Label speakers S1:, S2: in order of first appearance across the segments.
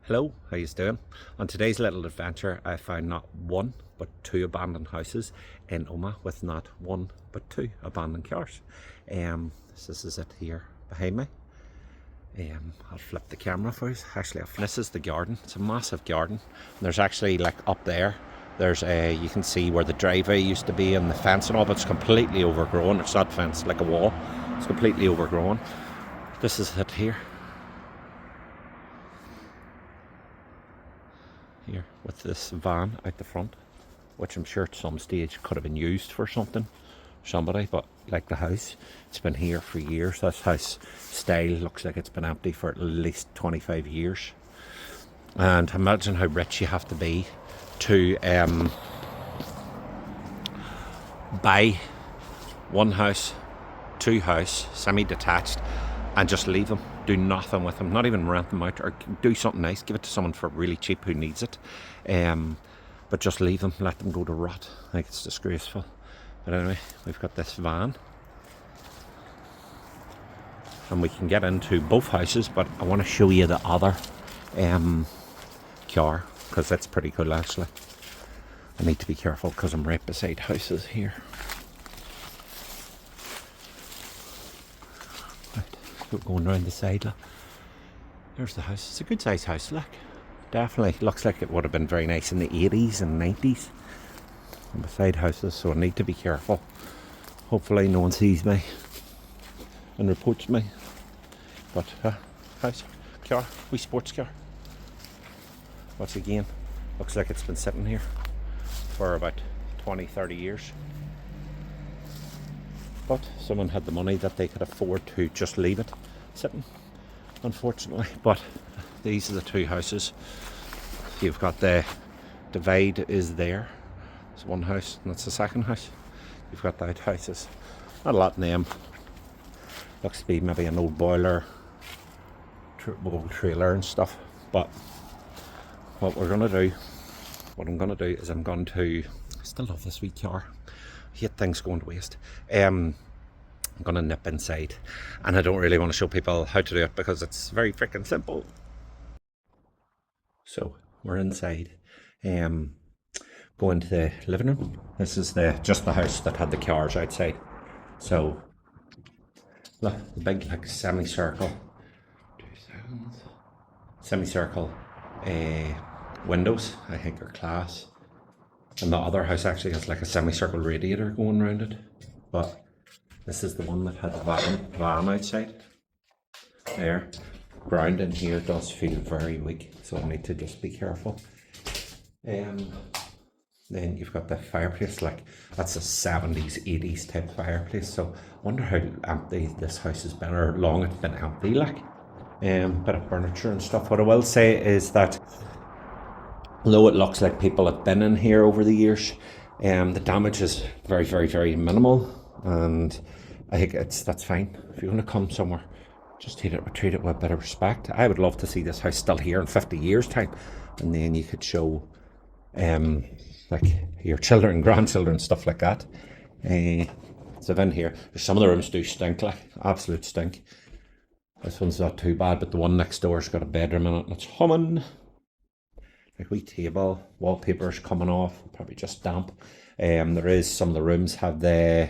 S1: Hello, how you doing? On today's little adventure, I found not one but two abandoned houses in Omagh with not one but two abandoned cars. This is it here behind me. I'll flip the camera for you. Actually, this is the garden. It's a massive garden. And there's actually, like, up there, there's you can see where the driveway used to be and the fence and all, but it's completely overgrown. It's not fenced like a wall. It's completely overgrown. This is it here. Here with this van out the front, which I'm sure at some stage could have been used for somebody, but like the house, it's been here for years. This house style looks like it's been empty for at least 25 years. And imagine how rich you have to be to buy one house, two house, semi-detached, and just leave them, do nothing with them, not even rent them out, or do something nice, give it to someone for really cheap who needs it, but just leave them, let them go to rot. I think it's disgraceful. But anyway, we've got this van and we can get into both houses, but I want to show you the other car, because that's pretty cool actually. I need to be careful because I'm right beside houses here. Going around the side, look. There's the house. It's a good sized house, look. Definitely looks like it would have been very nice in the 80s and 90s. And beside houses, so I need to be careful. Hopefully no one sees me and reports me. But house, car, wee sports car. Once again, looks like it's been sitting here for about 20-30 years. But someone had the money that they could afford to just leave it sitting, unfortunately. But these are the two houses. You've got the divide is there. It's one house, and that's the second house. You've got the outhouses. Not a lot in them. Looks to be maybe an old boiler, old trailer and stuff. But what I'm going to do is I'm going to, I still love this wee car. I hate things going to waste. I'm going to nip inside, and I don't really want to show people how to do it because it's very freaking simple. So we're inside. Go into the living room. This is just the house that had the cars outside. So look, the big like semicircle windows, I think, are class. And the other house actually has like a semicircle radiator going around it. But this is the one that had the van outside. There. Ground in here does feel very weak, so I need to just be careful. Then you've got the fireplace, like that's a 70s, 80s type fireplace. So I wonder how empty this house has been, or long it's been empty, like. Bit of furniture and stuff. What I will say is that although it looks like people have been in here over the years, the damage is very, very, very minimal, and I think that's fine. If you're going to come somewhere, just treat it with a bit of respect. I would love to see this house still here in 50 years time, and then you could show like your children, grandchildren, stuff like that. So in here, some of the rooms do stink, like absolute stink. This one's not too bad, but the one next door's got a bedroom in it and it's humming. Like wee table, wallpaper's coming off, probably just damp. There is, some of the rooms have the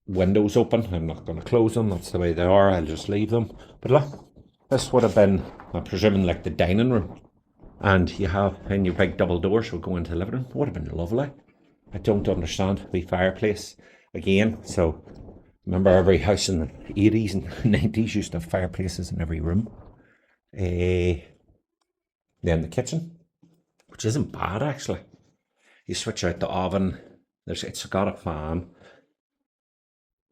S1: windows open. I'm not going to close them, that's the way they are, I'll just leave them. But look, this would have been, I'm presuming, like the dining room. And you have, in your big double doors will go into the living room. It would have been lovely. I don't understand. Wee fireplace again. So remember, every house in the 80s and 90s used to have fireplaces in every room. Then the kitchen, which isn't bad actually. You switch out the oven. It's got a fan.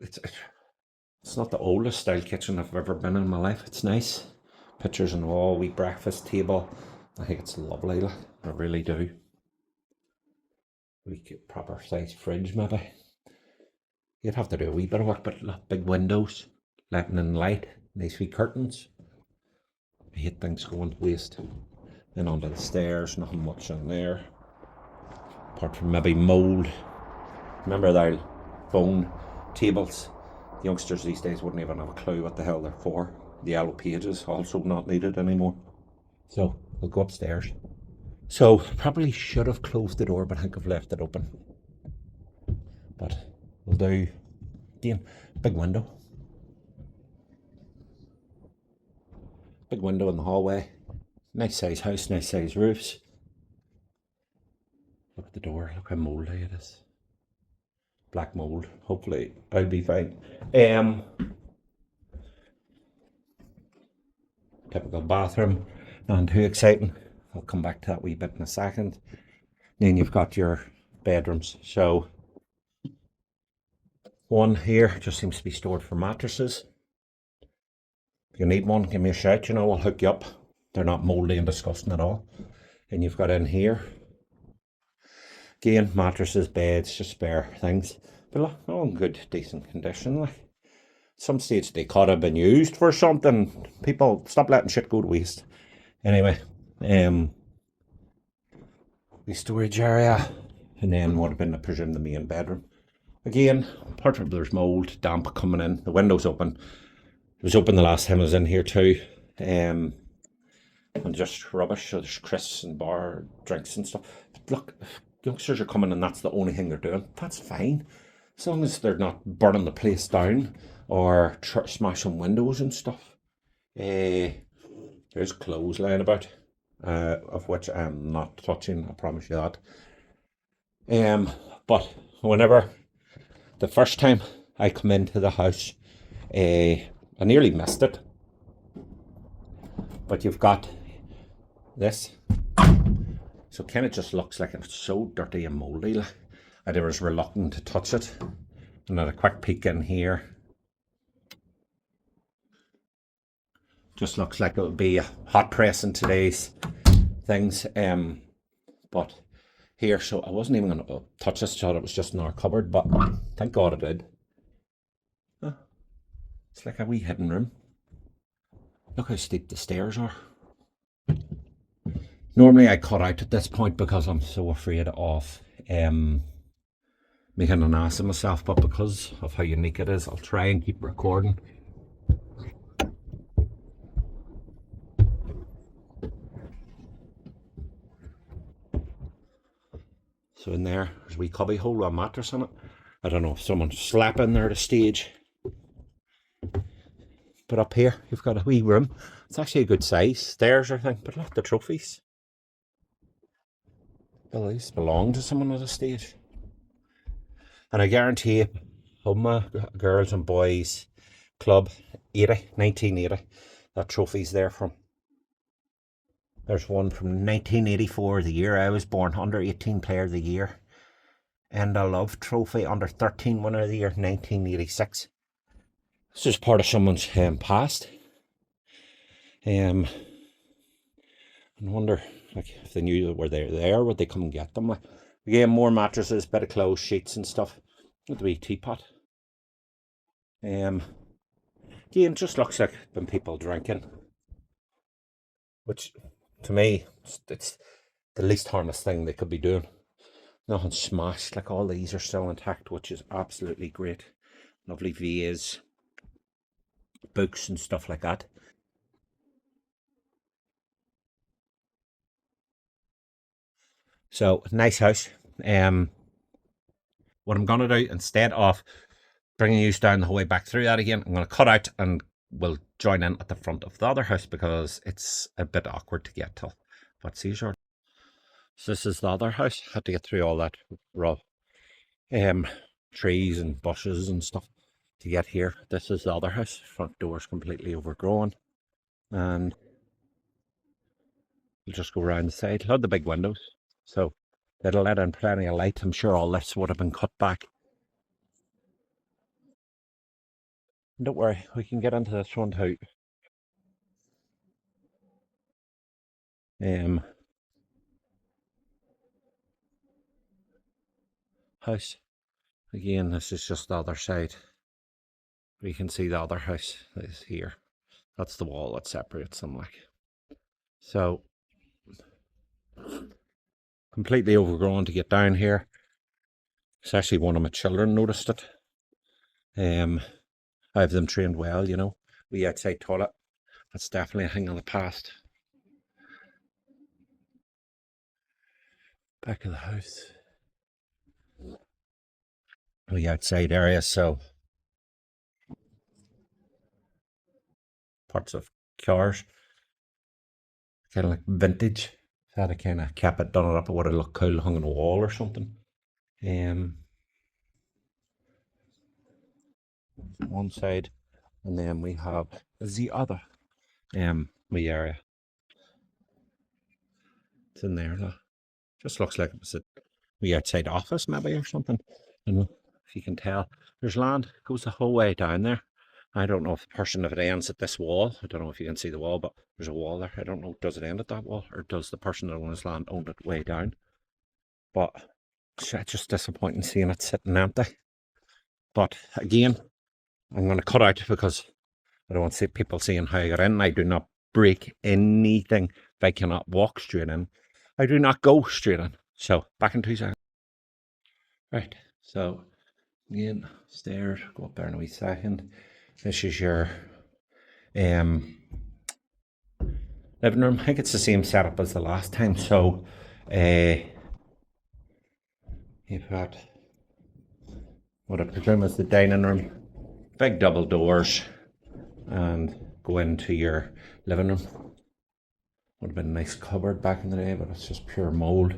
S1: It's not the oldest style kitchen I've ever been in my life. It's nice. Pictures on the wall, wee breakfast table. I think it's lovely, like, I really do. We get proper size fridge maybe. You'd have to do a wee bit of work, but look, big windows, letting in light, nice wee curtains. I hate things going to waste. Then onto the stairs, nothing much in there. Apart from maybe mould. Remember the phone tables? The youngsters these days wouldn't even have a clue what the hell they're for. The yellow pages also not needed anymore. So we'll go upstairs. So probably should have closed the door, but I think I've left it open. But we'll do again. Big window. Big window in the hallway. Nice size house, nice size roofs. Look at the door, look how mouldy it is. Black mould. Hopefully I'll be fine. Typical bathroom. Nothing too exciting. I'll come back to that wee bit in a second. Then you've got your bedrooms. So one here just seems to be stored for mattresses. If you need one, give me a shout, you know, I'll hook you up. They're not mouldy and disgusting at all. And you've got in here, again, mattresses, beds, just spare things. But look, all in good, decent condition. Like, some stage they could have been used for something. People, stop letting shit go to waste. Anyway, the storage area, and then would have been, I presume, the main bedroom. Again, apart from there's mould, damp coming in, the window's open. It was open the last time I was in here too. And just rubbish, so there's crisps and bar drinks and stuff. But look, youngsters are coming and that's the only thing they're doing. That's fine. As long as they're not burning the place down or smashing windows and stuff. There's clothes lying about, of which I'm not touching, I promise you that. But whenever, the first time I come into the house, I nearly missed it. But you've got this. So kind of just looks like it's so dirty and mouldy. Like, I was reluctant to touch it. And then a quick peek in here. Just looks like it would be a hot press in today's things. But here, so I wasn't even going to touch this, thought it was just in our cupboard, but thank God I did. Huh. It's like a wee hidden room. Look how steep the stairs are. Normally I cut out at this point because I'm so afraid of making an ass of myself, but because of how unique it is, I'll try and keep recording. So in there's a wee cubby hole with a mattress in it. I don't know if someone's slapping there at a stage. But up here, you've got a wee room. It's actually a good size. Stairs, I think. But look, the trophies. Well, these belong to someone at a stage. And I guarantee you, Omagh Girls and Boys Club 1980. That trophy's there from. There's one from 1984, the year I was born, under 18 player of the year. And a love trophy, under 13 winner of the year, 1986. This is part of someone's past. I wonder, like, if they knew that were there, would they come and get them? Like, again, more mattresses, bit of clothes, sheets and stuff. With the wee teapot. Again, just looks like when people drinking, which to me, it's the least harmless thing they could be doing. Nothing smashed, like all these are still intact, which is absolutely great. Lovely VAs, books and stuff like that. So, nice house. What I'm going to do, instead of bringing you down the whole way back through that again, I'm going to cut out and we'll join in at the front of the other house because it's a bit awkward to get to. But see, short. So this is the other house. Had to get through all that raw trees and bushes and stuff to get here. This is the other house. Front door's completely overgrown. And we'll just go around the side. It had the big windows, so it'll let in plenty of light. I'm sure all this would have been cut back. Don't worry, we can get into this one too. House. Again, this is just the other side. We can see the other house is here. That's the wall that separates them, like. So, completely overgrown to get down here. It's actually one of my children noticed it. I have them trained well, you know. We outside toilet. That's definitely a thing of the past. Back of the house. The outside area, so parts of cars, kind of like vintage. Had I kind of kept it, done it up, it would have looked cool hung on a wall or something. Um, one side, and then we have the other wee area. It's in there. Look. Just looks like it was a wee outside office maybe or something. And if you can tell, there's land goes the whole way down there. I don't know if the person, if it ends at this wall, I don't know if you can see the wall, but there's a wall there. I don't know, does it end at that wall, or does the person that owns land own it way down? But it's just disappointing seeing it sitting empty. But again, I'm going to cut out because I don't want to see people seeing how I got in. I do not break anything if I cannot walk straight in. I do not go straight in. So back in 2 seconds. Right, so again, stairs, go up there in a wee second. This is your living room. I think it's the same setup as the last time. So you've got what I presume is the dining room, big double doors, and go into your living room. Would have been a nice cupboard back in the day, but it's just pure mold.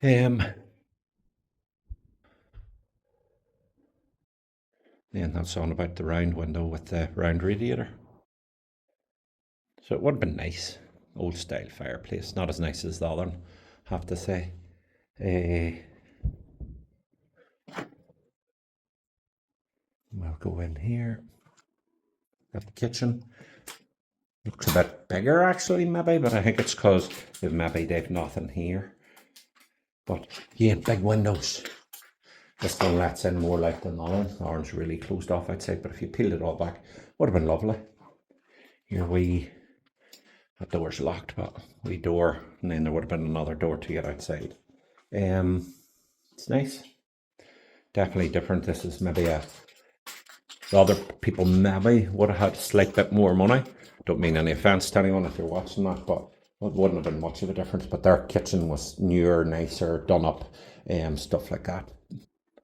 S1: And that's on about the round window with the round radiator. So it would have been nice. Old style fireplace. Not as nice as the other one, have to say. We'll go in here. Got the kitchen. Looks a bit bigger actually, maybe, but I think it's because maybe they've nothing here. But yeah, big windows. This one lets in more light than the other one. The orange really closed off outside, but if you peeled it all back, would have been lovely. Here that door's locked, but we door, and then there would have been another door to get outside. It's nice. Definitely different. This is maybe the other people maybe would have had a slight bit more money. Don't mean any offence to anyone if you're watching that, but it wouldn't have been much of a difference. But their kitchen was newer, nicer, done up, stuff like that.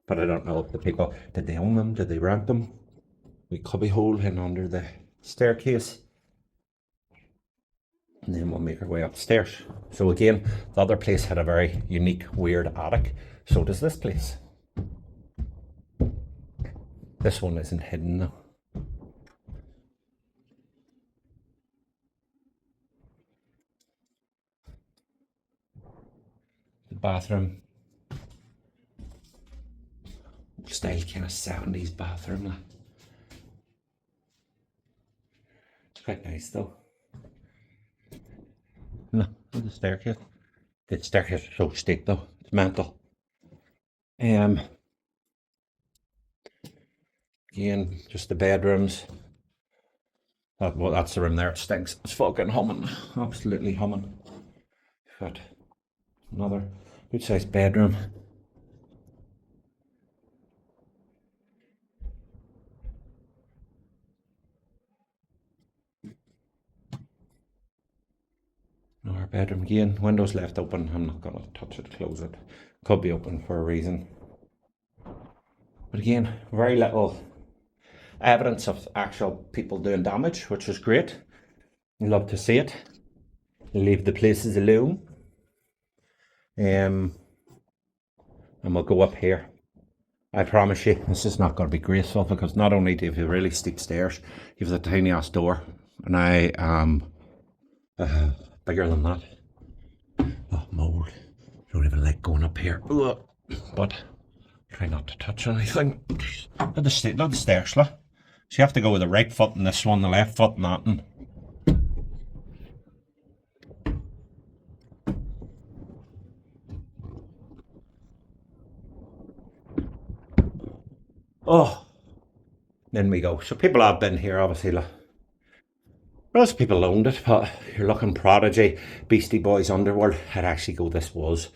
S1: But I don't know if the people, did they own them? Did they rent them? We cubby hole in under the staircase. And then we'll make our way upstairs. So again, the other place had a very unique, weird attic. So does this place. This one isn't hidden though. The bathroom. Style kind of 70s bathroom. It's quite nice though. No, the staircase. The staircase is so steep though. It's mental. Again, just the bedrooms. Well, that's the room there. It stinks. It's fucking humming. Absolutely humming. Got another good sized bedroom. Our bedroom again. Windows left open. I'm not going to touch it, close it. Could be open for a reason. But again, very little evidence of actual people doing damage, which is great. Love to see it. Leave the places alone. And we'll go up here. I promise you, this is not going to be graceful because not only do you have really steep stairs, you have the tiny ass door, and I am bigger than that. Oh, mold. Don't even like going up here. But try not to touch anything. Not the stairs, look. So you have to go with the right foot in this one, the left foot in that one. Oh, then we go. So people have been here, obviously. Look. Most people owned it, but you're looking Prodigy, Beastie Boys, Underworld. I'd actually go, this was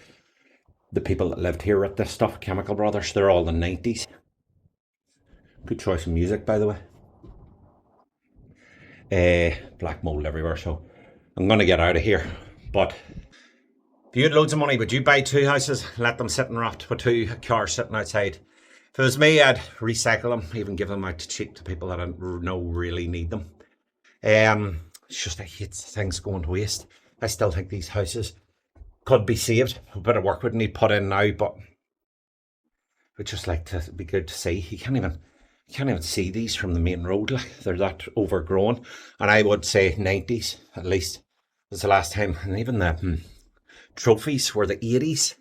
S1: the people that lived here at this stuff, Chemical Brothers. They're all the 90s. Good choice of music, by the way. black mold everywhere. So I'm going to get out of here. But if you had loads of money, would you buy 2 houses, let them sit and rot with 2 cars sitting outside? If it was me, I'd recycle them, even give them out to cheap to people that I know really need them. It's just I hate things going to waste. I still think these houses could be saved. A bit of work would need put in now, but would just like to be good to see. You can't even see these from the main road. Like, they're that overgrown, and I would say 90s at least was the last time. And even the trophies were the 80s.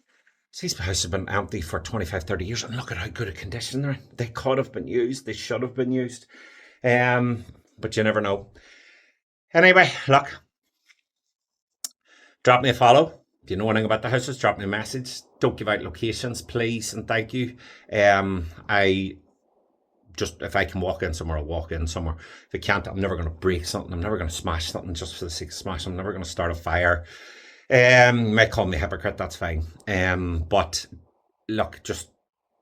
S1: These houses have been empty for 25, 30 years, and look at how good a condition they're in. They could have been used. They should have been used. But you never know. Anyway, look, drop me a follow. If you know anything about the houses, drop me a message. Don't give out locations, please, and thank you. If I can walk in somewhere, I'll walk in somewhere. If I can't, I'm never going to break something. I'm never going to smash something just for the sake of smash. I'm never going to start a fire. You might call me a hypocrite, that's fine. But look, just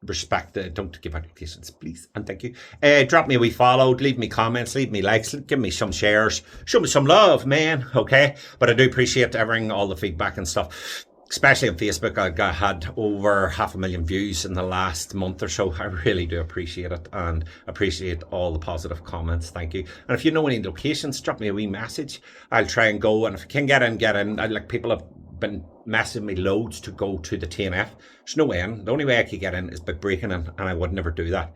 S1: respect it. Don't give out locations, please, and thank you. Drop me a wee follow, leave me comments, leave me likes, give me some shares, show me some love, man. Okay, but I do appreciate everything, all the feedback and stuff. Especially on Facebook, I had over 500,000 views in the last month or so. I really do appreciate it, and appreciate all the positive comments. Thank you. And if you know any locations, drop me a wee message. I'll try and go. And if I can get in, get in. Like, people have been messaging me loads to go to the TNF. There's no way in. The only way I could get in is by breaking in, and I would never do that.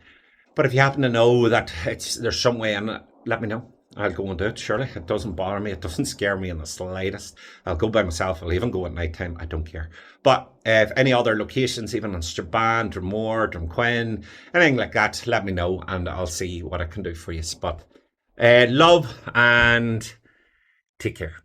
S1: But if you happen to know that there's some way in, let me know. I'll go and do it, surely. It doesn't bother me. It doesn't scare me in the slightest. I'll go by myself. I'll even go at night time. I don't care. But if any other locations, even in Strabane, Drumore, Drumquin, anything like that, let me know, and I'll see what I can do for you. But love, and take care.